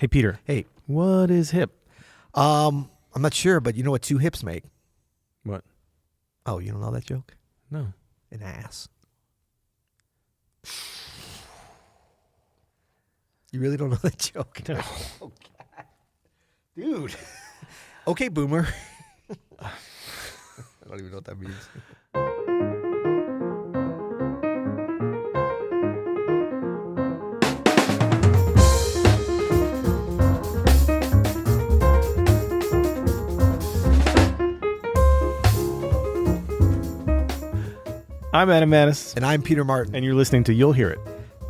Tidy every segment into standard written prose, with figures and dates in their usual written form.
Hey, Peter. Hey. What is hip? I'm not sure, but you know what two hips make? What? Oh, you don't know that joke? No. An ass. You really don't know that joke? No. Oh, God. Dude. Okay, boomer. I don't even know what that means. I'm Adam Maness. And I'm Peter Martin. And you're listening to You'll Hear It.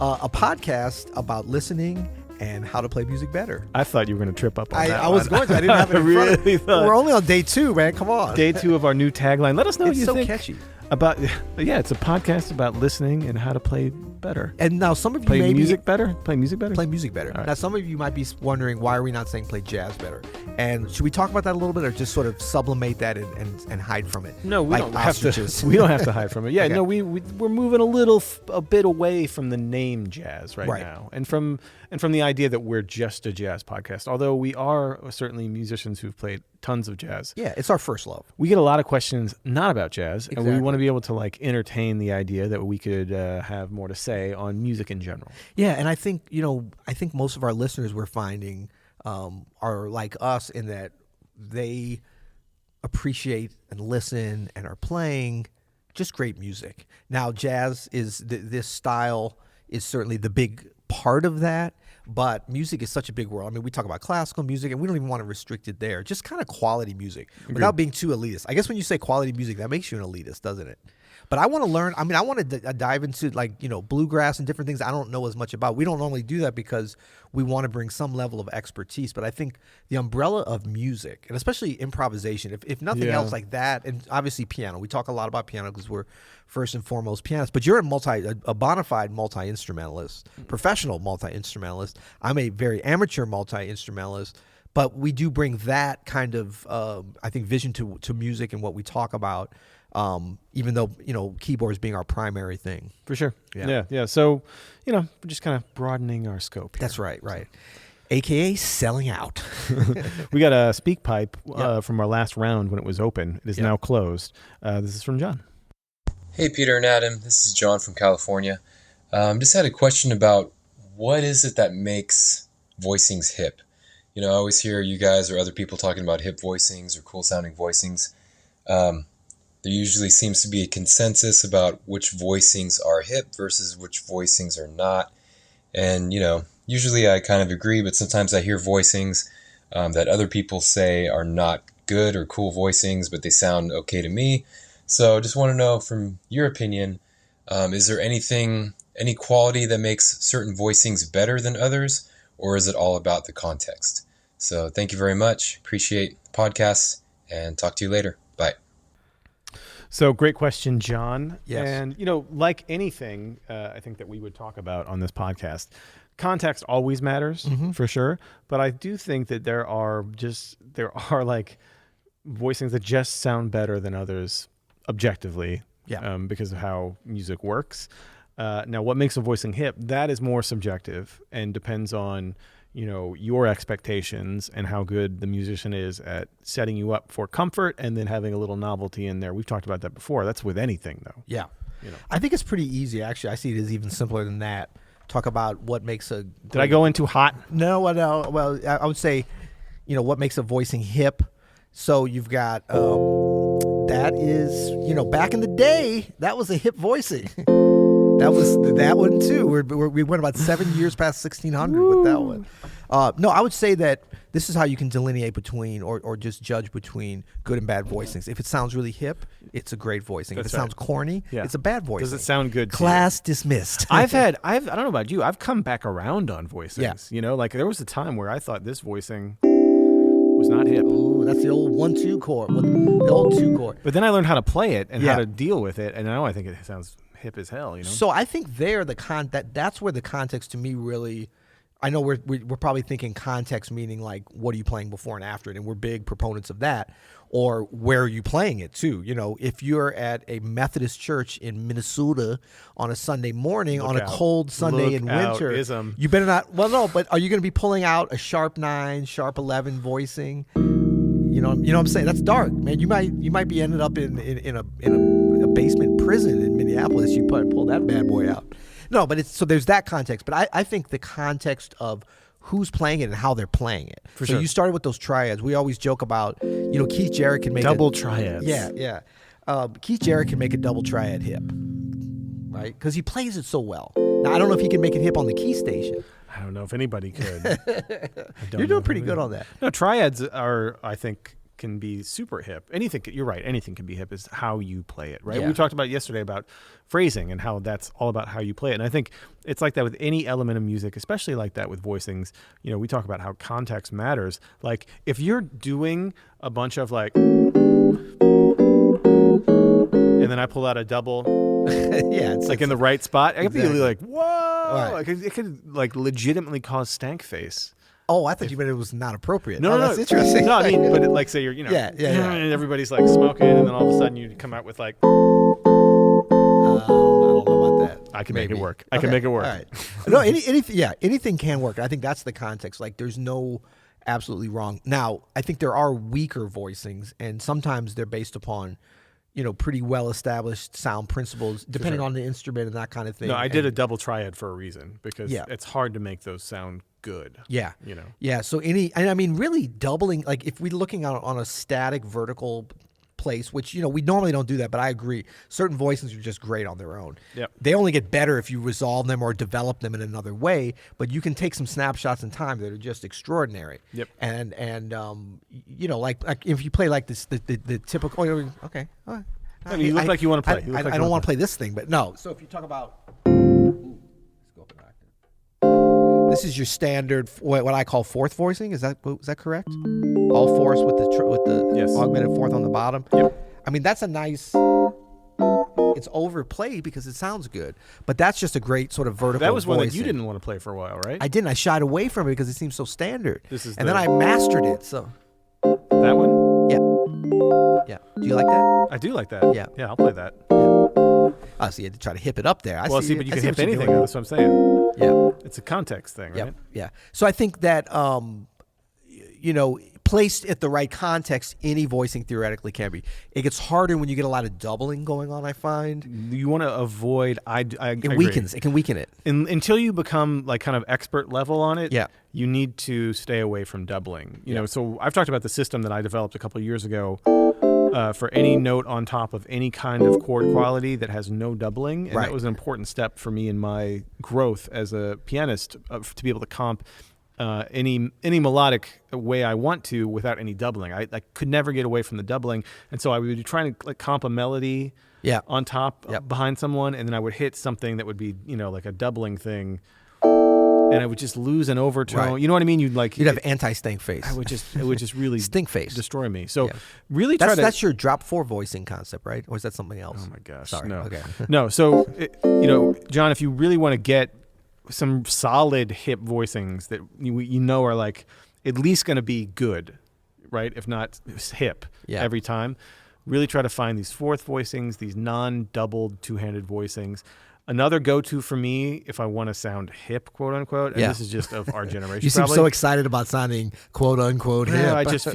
A podcast about listening and how to play music better. I thought you were going to trip up on that. I was going to. I didn't have it in front of me. We're only on day 2, man. Come on. Day 2 of our new tagline. Let us know what you think. It's so catchy. About, yeah, it's a podcast about listening and how to play better. And now some of you play maybe... music better? Play music better? Play music better. Right. Now some of you might be wondering, why are we not saying play jazz better? And should we talk about that a little bit, or just sort of sublimate that and hide from it? No, we like don't have ostriches? to. We don't have to hide from it. Yeah, Okay. no, we're moving a bit away from the name jazz right now, and from the idea that we're just a jazz podcast. Although we are certainly musicians who've played tons of jazz. Yeah, it's our first love. We get a lot of questions not about jazz, Exactly. and we want to be able to entertain the idea that we could have more to say on music in general. Yeah, and I think most of our listeners we're finding are like us in that they appreciate and listen and are playing just great music. Now, jazz is this style is certainly the big part of that, but music is such a big world. I mean, we talk about classical music, and we don't even want to restrict it there. Just kind of quality music without being too elitist. I guess when you say quality music, that makes you an elitist, doesn't it? But I want to learn. I mean, I want to dive into bluegrass and different things I don't know as much about. We don't normally do that because we want to bring some level of expertise. But I think the umbrella of music, and especially improvisation, if nothing else like that, and obviously piano. We talk a lot about piano because we're first and foremost pianists. But you're a bona fide multi-instrumentalist, professional multi-instrumentalist. I'm a very amateur multi-instrumentalist. But we do bring that kind of, I think, vision to music and what we talk about. Even though, keyboards being our primary thing. For sure. Yeah. Yeah. So, we're just kind of broadening our scope here. That's right. AKA selling out. We got a SpeakPipe from our last round when it was open. It is now closed. This is from John. Hey, Peter and Adam. This is John from California. Just had a question about what is it that makes voicings hip? I always hear you guys or other people talking about hip voicings or cool sounding voicings. There usually seems to be a consensus about which voicings are hip versus which voicings are not. And, usually I kind of agree, but sometimes I hear voicings that other people say are not good or cool voicings, but they sound okay to me. So just want to know from your opinion, is there any quality that makes certain voicings better than others, or is it all about the context? So thank you very much. Appreciate the podcast and talk to you later. Bye. So great question, John. Yes. And, like anything, I think that we would talk about on this podcast, context always matters for sure. But I do think that there are like voicings that just sound better than others objectively because of how music works. Now, what makes a voicing hip, that is more subjective and depends on your expectations and how good the musician is at setting you up for comfort and then having a little novelty in there. We've talked about that before. That's with anything, though. Yeah. I think it's pretty easy, actually. I see it as even simpler than that. Talk about what makes a... Did I go into hot? No. Well, I would say, what makes a voicing hip. So you've got... that is, back in the day, that was a hip voicing. That was that one too. We went about 7 years past 1600 with that one. No, I would say that this is how you can delineate between or just judge between good and bad voicings. If it sounds really hip, it's a great voicing. If it sounds corny, it's a bad voicing. Does it sound good to Class dismissed. I don't know about you. I've come back around on voicings. Yeah. There was a time where I thought this voicing was not hip. Ooh, that's the old 1-2 chord. The old 2 chord. But then I learned how to play it and how to deal with it, and now I think it sounds hip as hell. So I think that's where the context to me really I know we're probably thinking context, meaning like what are you playing before and after it, and we're big proponents of that. Or where are you playing it too? You know, if you're at a Methodist church in Minnesota on a Sunday morning, on a cold Sunday in winter, you better not. Well, no, but are you going to be pulling out a sharp 9, sharp 11 voicing? You know what I'm saying? That's dark, man. You might be ended up in a basement prison in Minneapolis. You pull that bad boy out. No, but so there's that context. But I think the context of who's playing it and how they're playing it. For so sure. You started with those triads. We always joke about, Keith Jarrett can make double triads. Yeah. Keith Jarrett can make a double triad hip, right? Because he plays it so well. Now, I don't know if he can make it hip on the key station. I don't know if anybody could. You're doing pretty good on that. No, triads are, I think, can be super hip. Anything, you're right, anything can be hip is how you play it, right? Yeah. We talked about yesterday about phrasing and how that's all about how you play it. And I think it's like that with any element of music, especially like that with voicings. We talk about how context matters. Like if you're doing a bunch of like, and then I pull out a double, it's like in the right spot, I could be like, whoa, Right. like it could like legitimately cause stank face. Oh, I thought you meant it was not appropriate. No, that's interesting. No, I mean, but like say you're, and everybody's like smoking, and then all of a sudden you come out with like. I don't know about that. I can make it work. I can make it work. All right. No, anything can work. I think that's the context. Like, there's no absolutely wrong. Now, I think there are weaker voicings, and sometimes they're based upon, pretty well-established sound principles, depending on the instrument and that kind of thing. No, I did a double triad for a reason because Yeah. it's hard to make those sound good. Yeah. You know. Yeah. So really doubling, like if we're looking on a static vertical place, which, we normally don't do that, but I agree. Certain voicings are just great on their own. Yep. They only get better if you resolve them or develop them in another way, but you can take some snapshots in time that are just extraordinary. Yep. And like if you play like this, the typical, okay. All right. I mean, you look like you want to play. I don't want to play this thing, but no. So if you talk about, let's go up an octave. This is your standard, what I call fourth voicing. Is that correct? All fourths with the Yes. augmented fourth on the bottom. Yep. I mean, that's a nice. It's overplayed because it sounds good, but that's just a great sort of vertical. That was one that voicing. you didn't want to play for a while, right? I didn't. I shied away from it because it seems so standard. Then I mastered it. So that one. Yeah. Do you like that? I do like that. Yeah. Yeah, I'll play that. Oh, so you had to try to hip it up there. But you can hip anything. That's what I'm saying. Yeah. It's a context thing, right? Yeah. So I think that, placed at the right context, any voicing theoretically can be. It gets harder when you get a lot of doubling going on, I find. You want to avoid. It can weaken it. Until you become like kind of expert level on it. Yeah. You need to stay away from doubling. You know, so I've talked about the system that I developed a couple of years ago. For any note on top of any kind of chord quality that has no doubling. And that was an important step for me in my growth as a pianist to be able to comp any melodic way I want to without any doubling. I could never get away from the doubling. And so I would be trying to comp a melody on top behind someone, and then I would hit something that would be, like a doubling thing. And I would just lose an overtone. Right. You know what I mean? You'd have anti-stink face. It would just really stink face destroy me. So really that's your drop 4 voicing concept, right? Or is that something else? Oh my gosh. Sorry. No. Okay. No. So John, if you really want to get some solid hip voicings that are like at least going to be good, right? If not hip every time, really try to find these fourth voicings, these non-doubled two-handed voicings. Another go-to for me, if I want to sound hip, quote unquote, and this is just of our generation. You seem so excited about sounding quote unquote hip. Yeah, I just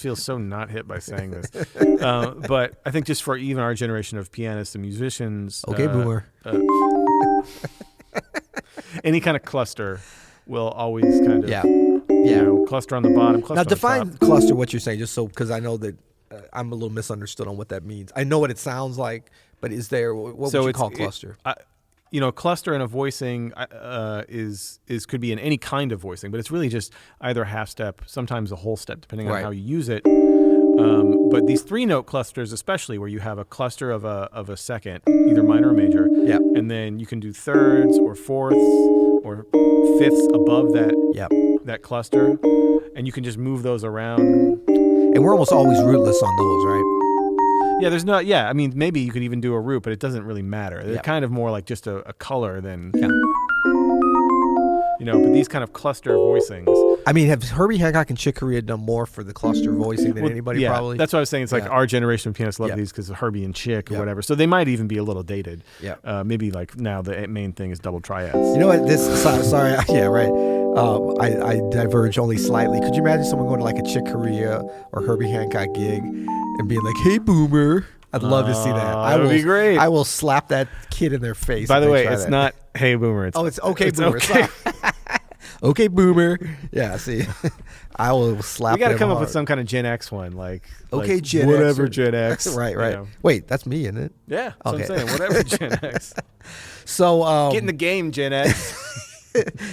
feel so not hip by saying this. But I think just for even our generation of pianists and musicians, okay, boomer. Any kind of cluster will always kind of cluster on the bottom. Cluster now define on top. Cluster. What you're saying, just so because I know that I'm a little misunderstood on what that means. I know what it sounds like. But is there what would you call cluster? Cluster in a voicing is could be in any kind of voicing, but it's really just either a half step, sometimes a whole step, depending on how you use it. But these 3-note clusters, especially where you have a cluster of a second, either minor or major, and then you can do thirds or fourths or fifths above that cluster, and you can just move those around. And we're almost always rootless on those, right? Yeah, there's not. Yeah, I mean, maybe you could even do a root, but it doesn't really matter. They're kind of more like just a color than. but these kind of cluster voicings. I mean, have Herbie Hancock and Chick Corea done more for the cluster voicing than anybody? Probably. That's what I was saying. It's like our generation of pianists love Yeah. these because of Herbie and Chick or whatever. So they might even be a little dated. Yeah. Maybe like now the main thing is double triads. You know what? Sorry. Yeah, right. I diverge only slightly. Could you imagine someone going to like a Chick Corea or Herbie Hancock gig and being like, "Hey, Boomer"? I'd love to see that. That would be great. I will slap that kid in their face. By the way, it's not "Hey, Boomer." It's okay, Boomer. Okay. Okay, Boomer. Yeah, see, I will slap. We got to them come up hard. with some kind of Gen X one, like Gen whatever X. Gen X. Right. Wait, that's me, isn't it? Yeah, that's Okay. what I'm saying. Whatever Gen X. So Get in the game, Gen X.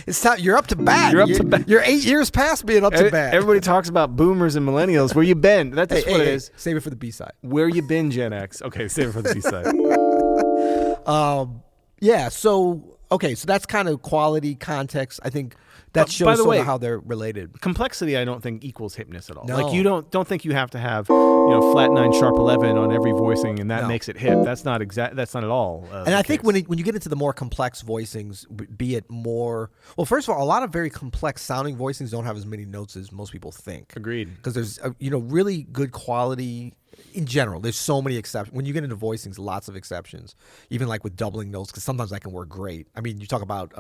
it's time. You're up to bat. You're up to bat. You're 8 years past being up to bat. Everybody talks about boomers and millennials. Where you been? That's just what it is. Save it for the B side. Where you been, Gen X? Okay, save it for the B side. Yeah. So that's kind of quality context. I think that shows by the sort way, of how they're related. Complexity, I don't think equals hipness at all. No. Like you don't think you have to have flat 9 sharp 11 on every voicing and that makes it hip. That's not exact. That's not at all. And I think when you get into the more complex voicings, be it more first of all, a lot of very complex sounding voicings don't have as many notes as most people think. Agreed. Because there's really good quality. In general, there's so many exceptions. When you get into voicings, lots of exceptions. Even like with doubling notes, because sometimes that can work great. I mean, you talk about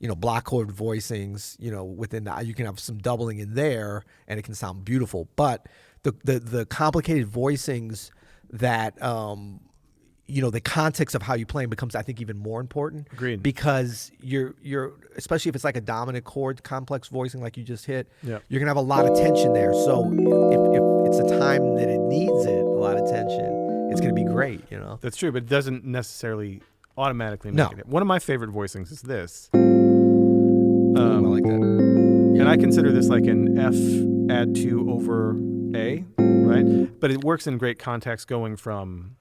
block chord voicings. Within that, you can have some doubling in there, and it can sound beautiful. But the complicated voicings that the context of how you play becomes, I think, even more important. Agreed. Because you're especially if it's like a dominant chord complex voicing like you just hit, Yep. you're gonna have a lot of tension there. So if it's a time that it needs a lot of tension, it's gonna be great. That's true, but it doesn't necessarily automatically make No. it hip. One of my favorite voicings is this. I like that. And I consider this like an F add 2 over A, right? But it works in great context going from...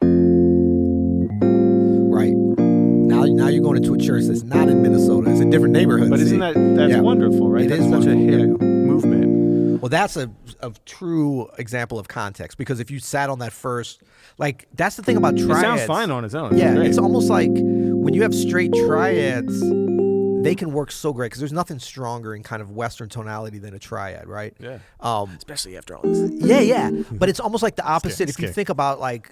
Right. Now you're going into a church that's not in Minnesota. It's a different neighborhood. But isn't that's wonderful, right? It That's is such a wonderful. hip movement. Well, that's a true example of context, because if you sat on that first, like, that's the thing about triads. It sounds fine on its own. Yeah, great. it's almost like when you have straight triads, they can work so great because there's nothing stronger in kind of Western tonality than a triad, right? Yeah. Um, Especially after all this. yeah. But it's almost like the opposite. It's If you kick. think about, like,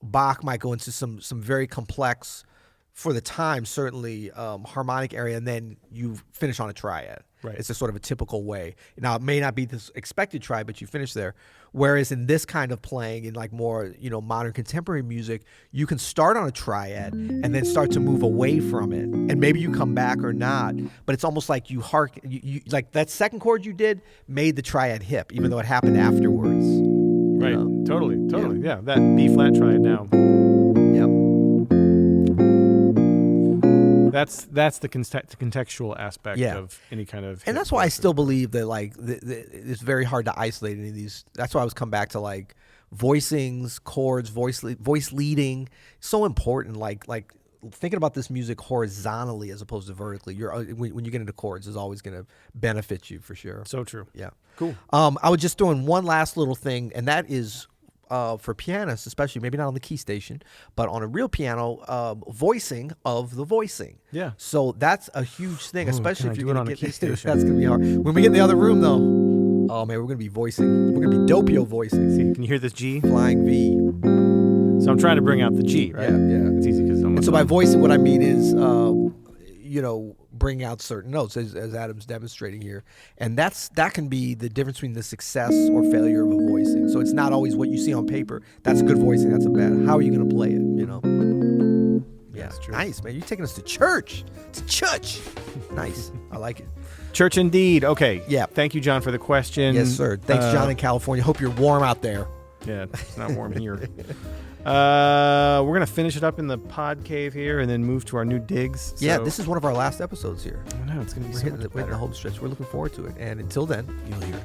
Bach might go into some very complex, for the time, certainly harmonic area, and then you finish on a triad. Right. It's a sort of a typical way. Now, it may not be this expected triad, but you finish there. Whereas in this kind of playing, in like more modern contemporary music, you can start on a triad and then start to move away from it, and maybe you come back or not. But it's almost like you like that second chord you did made the triad hip, even though it happened afterwards. Right. Totally. Yeah. That B flat triad now. Yep. That's the contextual aspect of any kind of... And that's why I still believe that, like, it's very hard to isolate any of these. That's why I always come back to, like, voicings, chords, voice leading. So important. Like thinking about this music horizontally as opposed to vertically. When you get into chords, is always going to benefit you for sure. So true. Yeah. Cool. I would just throw in one last little thing, and that is for pianists, especially, maybe not on the key station, but on a real piano, voicing of the voicing. Yeah. So that's a huge thing, especially can I if do you're it going on to a get key station? That's going to be hard. When we get in the other room, though, oh man, we're going to be voicing. We're going to be Doppio voicing. See, can you hear this G? Flying V. So I'm trying to bring out the G, right? Yeah. It's easy because I'm... And so by voicing, what I mean is, bring out certain notes, as Adam's demonstrating here, and that can be the difference between the success or failure of a voicing. So it's not always what you see on paper. That's a good voicing. That's a bad. How are you going to play it? Yeah, That's true. nice, man. You're taking us to church. To church. Nice. I like it. Church indeed. Okay. Yeah. Thank you, John, for the question. Yes, sir. Thanks, John, in California. Hope you're warm out there. Yeah, it's not warm here. We're going to finish it up in the pod cave here and then move to our new digs. Yeah, this is one of our last episodes here. I know, it's going to be We're so hitting much the better. home stretch. We're looking forward to it. And until then, You'll hear it.